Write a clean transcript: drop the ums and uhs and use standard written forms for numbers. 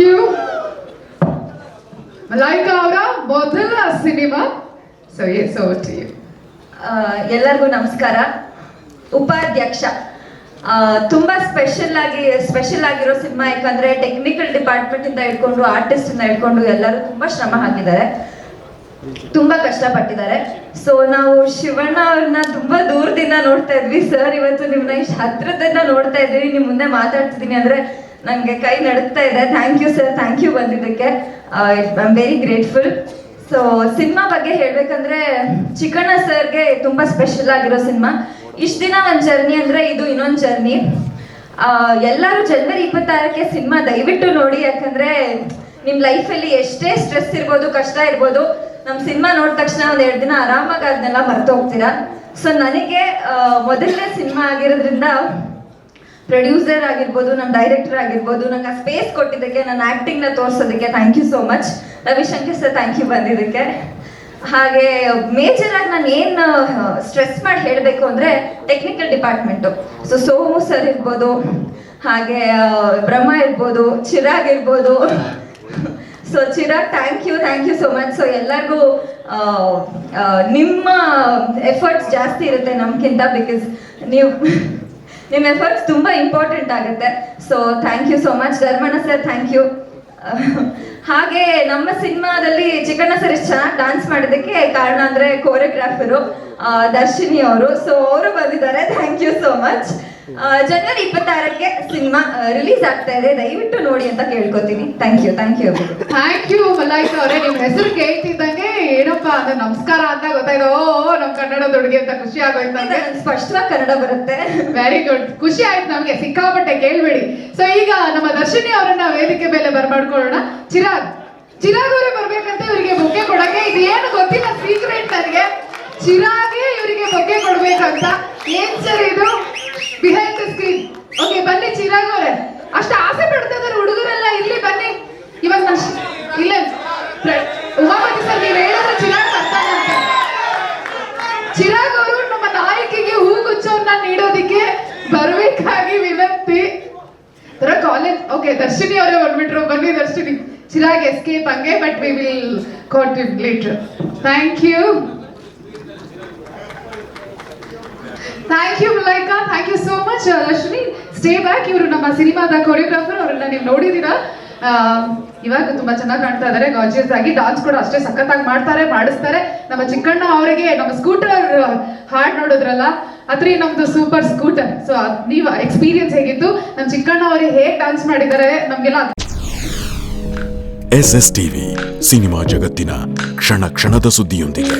You. Malaika ಅವರ ಮೊದಲ cinema. So yes, over to you. ಎಲ್ಲರಿಗೂ ನಮಸ್ಕಾರ. ಉಪಾಧ್ಯಕ್ಷ ತುಂಬಾ ಸ್ಪೆಷಲ್ ಆಗಿರೋ ಸಿನಿಮಾ. ಯಾಕಂದ್ರೆ ಟೆಕ್ನಿಕಲ್ ಡಿಪಾರ್ಟ್ಮೆಂಟ್ ಇಂದ ಹಿಡ್ಕೊಂಡು ಆರ್ಟಿಸ್ಟ್ ಇಂದ ಹಿಡ್ಕೊಂಡು ಎಲ್ಲರೂ ತುಂಬಾ ಶ್ರಮ ಹಾಕಿದ್ದಾರೆ, ತುಂಬಾ ಕಷ್ಟಪಟ್ಟಿದ್ದಾರೆ. ಸೊ ನಾವು ಶಿವಣ್ಣ ಅವ್ರನ್ನ ತುಂಬಾ ದೂರದಿಂದ ನೋಡ್ತಾ ಇದ್ವಿ. ಸರ್ ಇವತ್ತು ನಿಮ್ನ ಇಷ್ಟು ಹತ್ರದಿಂದ ನೋಡ್ತಾ ಇದ್ವಿ, ನಿಮ್ ಮುಂದೆ ಮಾತಾಡ್ತಿದ್ದೀನಿ ಅಂದ್ರೆ ನಂಗೆ ಕೈ ನಡುತ್ತಾ ಇದೆ. Thank you sir, thank you ಬಂದಿದ್ದಕ್ಕೆ. I am very grateful. So cinema ಬಗ್ಗೆ ಹೇಳ್ಬೇಕಂದ್ರೆ ಚಿಕ್ಕಣ್ಣ ಸರ್ಗೆ ತುಂಬಾ ಸ್ಪೆಷಲ್ ಆಗಿರೋ ಸಿನಿಮಾ. ಇಷ್ಟ ದಿನ ಒಂದ್ ಜರ್ನಿ ಅಂದ್ರೆ ಇದು ಇನ್ನೊಂದು ಜರ್ನಿ. ಎಲ್ಲರೂ ಜನವರಿ 26ಕ್ಕೆ ಸಿನಿಮಾ ದಯವಿಟ್ಟು ನೋಡಿ. ಯಾಕಂದ್ರೆ ನಿಮ್ ಲೈಫಲ್ಲಿ ಎಷ್ಟೇ ಸ್ಟ್ರೆಸ್ ಇರ್ಬೋದು, ಕಷ್ಟ ಇರ್ಬೋದು, ನಮ್ ಸಿನಿಮಾ ನೋಡಿದ ತಕ್ಷಣ ಒಂದ್ 2 ದಿನ ಆರಾಮಾಗಿ ಅದನ್ನೆಲ್ಲ ಮರ್ತು ಹೋಗ್ತೀರಾ. ಸೊ ನನಗೆ ಮೊದಲನೇ ಸಿನಿಮಾ ಆಗಿರೋದ್ರಿಂದ ಪ್ರೊಡ್ಯೂಸರ್ ಆಗಿರ್ಬೋದು, ನಮ್ಮ ಡೈರೆಕ್ಟರ್ ಆಗಿರ್ಬೋದು, ನಂಗೆ ಆ ಸ್ಪೇಸ್ ಕೊಟ್ಟಿದ್ದಕ್ಕೆ, ನನ್ನ ಆಕ್ಟಿಂಗ್ ನ ತೋರಿಸೋದಕ್ಕೆ thank you so much. Ravishankar sir thank you ಬಂದಿದ್ದಕ್ಕೆ. ಹಾಗೆ ಮೇಜರ್ ಆಗಿ ನಾನು ಏನು ಸ್ಟ್ರೆಸ್ ಮಾಡಿ ಹೇಳಬೇಕು ಅಂದ್ರೆ technical department. So Somu sir ಇರ್ಬೋದು, ಹಾಗೆ ಬ್ರಹ್ಮ ಇರ್ಬೋದು, ಚಿರಾಗ್ ಇರ್ಬೋದು. So Chirag thank you so much. So ಎಲ್ಲರಿಗೂ ನಿಮ್ಮ ಎಫರ್ಟ್ಸ್ ಜಾಸ್ತಿ ಇರುತ್ತೆ ನಮ್ಗಿಂತ, ಬಿಕಾಸ್ ನಿಮ್ಮ ಎಫರ್ಟ್ಸ್ ತುಂಬಾ ಇಂಪಾರ್ಟೆಂಟ್ ಆಗುತ್ತೆ. So thank you so much. Dharmanna sir thank you. ಹಾಗೆ ನಮ್ಮ ಸಿನಿಮಾದಲ್ಲಿ ಚಿಕ್ಕಣ್ಣ ಸರ್ ಇಷ್ಟು ಚೆನ್ನಾಗಿ ಡಾನ್ಸ್ ಮಾಡಿದ್ದಕ್ಕೆ ಕಾರಣ ಅಂದ್ರೆ ಕೋರಿಯೋಗ್ರಾಫರು ದರ್ಶಿನಿ ಅವರು. ಸೊ ಅವರು ಬಂದಿದ್ದಾರೆ, ಥ್ಯಾಂಕ್ ಯು ಸೋ ಮಚ್. ಜನವರಿ 26ಕ್ಕೆ ಸಿನಿಮಾ ರಿಲೀಸ್ ಆಗ್ತಾ ಇದೆ, ದಯವಿಟ್ಟು ನೋಡಿ ಅಂತ ಕೇಳ್ಕೊತೀನಿ. Thank you. Thank you Malaika ಅವರೇ. ನಿಮ್ ಹೆಸರು ಕೇಳ್ತಿದ್ದಂಗೆ ಏನಪ್ಪಾ ಅಂದ್ರೆ ನಮಸ್ಕಾರ ಅಂತ ಗೊತ್ತಾಯ್ತು. ಓ ನಮ್ ಕನ್ನಡದ ಹುಡುಗಿ ಅಂತ ಖುಷಿ ಆಗೋಯ್ತು. ಸ್ಪಷ್ಟವಾಗಿ ಕನ್ನಡ ಬರುತ್ತೆ. ವೆರಿ ಗುಡ್, ಖುಷಿ ಆಯ್ತು ನಮ್ಗೆ ಸಿಕ್ಕಾಪಟ್ಟೆ, ಕೇಳ್ಬೇಡಿ. ಸೊ ಈಗ ನಮ್ಮ ದರ್ಶಿನಿ ಅವರನ್ನ ವೇದಿಕೆ ಮೇಲೆ ಬರ್ಮಾಡ್ಕೊಳ್ಳೋಣ. ಚಿರಾಗ್ ಅವರೇ ಬರ್ಬೇಕಂತ ಇವರಿಗೆ ಬೊಕ್ಕೆ ಕೊಡಕ್ಕೆ. ಇದೇನು ಗೊತ್ತಿಲ್ಲ, ಸೀಕ್ರೆಟ್ ನನಗೆ. ಚಿರಾಗೆ ಇವರಿಗೆ ಬೊಕ್ಕೆ ಕೊಡ್ಬೇಕಂತ. ಏನ್ ಸರ್ ಇದು ಬಿಹೈಂಡ್ ದ ಸ್ಕ್ರೀನ್? ಓಕೆ ಬನ್ನಿ ಚಿರಾಗ್ ಅವರೇ. ಅಷ್ಟು ಆಸೆ ಪಡ್ತಾ ಇದಾರೆ ಹುಡುಗರೆಲ್ಲ, ಇಲ್ಲಿ ಬನ್ನಿ. ಇವಾಗ ಇಲ್ಲ ಉಮಾಪತಿ ಸರ್, ನೀವು ಹೇಳಿದ್ರೆ ಚಿರಾಗ್ ಬರ್ತಾನೆ ಅಂತ. ಚಿರಾಗ್ ಅವರು ನಮ್ಮ ನಾಯಕಿಗೆ ಹೂಗುಚ್ಚವನ್ನ ನೀಡೋದಿಕ್ಕೆ ಬರ್ಬೇಕಾಗಿ ವಿನಂತಿ. ಕಾಲೇಜ್ ಓಕೆ ದರ್ಶಿನಿ ಅವರೇ ಬಂದ್ಬಿಟ್ರು. ಬನ್ನಿ ದರ್ಶಿನಿ. ಚಿರಾಗ್ ಎಸ್ಕೇಪ್ ಹಂಗೆ, but we will caught it later. Thank you Malaika. Thank you so much. Darshini stay back. ಇವರು ನಮ್ಮ ಸಿನಿಮಾದ ಕೊರಿಯೋಗ್ರಾಫರ್. ಅವರನ್ನ ನೀವು ನೋಡಿದೀರಾ. ಇವಾಗ ತುಂಬಾ ಚೆನ್ನಾಗಿ ಕಾಣ್ತಾ ಇದಾರೆ, ಗಾರ್ಜಿಯಸ್ ಆಗಿ. ಡಾನ್ಸ್ ಕೂಡ ಅಷ್ಟೇ ಸಖತ್ತಾಗಿ ಮಾಡಿಸ್ತಾರೆ. ನಮ್ಮ ಚಿಕ್ಕಣ್ಣ ಅವರಿಗೆ ನಮ್ಮ ಸ್ಕೂಟರ್ ಹಾಡ್ ನೋಡಿದ್ರಲ್ಲ, ಅದ್ರಿ ನಮ್ದು ಸೂಪರ್ ಸ್ಕೂಟರ್. ಸೊ ನೀವು ಎಕ್ಸ್ಪೀರಿಯನ್ಸ್ ಹೇಗಿತ್ತು? ನಮ್ಮ ಚಿಕ್ಕಣ್ಣ ಅವರಿಗೆ ಹೇಗೆ ಡಾನ್ಸ್ ಮಾಡಿದ್ದಾರೆ ನಮ್ಗೆಲ್ಲ. SS TV ಸಿನಿಮಾ ಜಗತ್ತಿನ ಕ್ಷಣ ಕ್ಷಣದ ಸುದ್ದಿಯೊಂದಿಗೆ.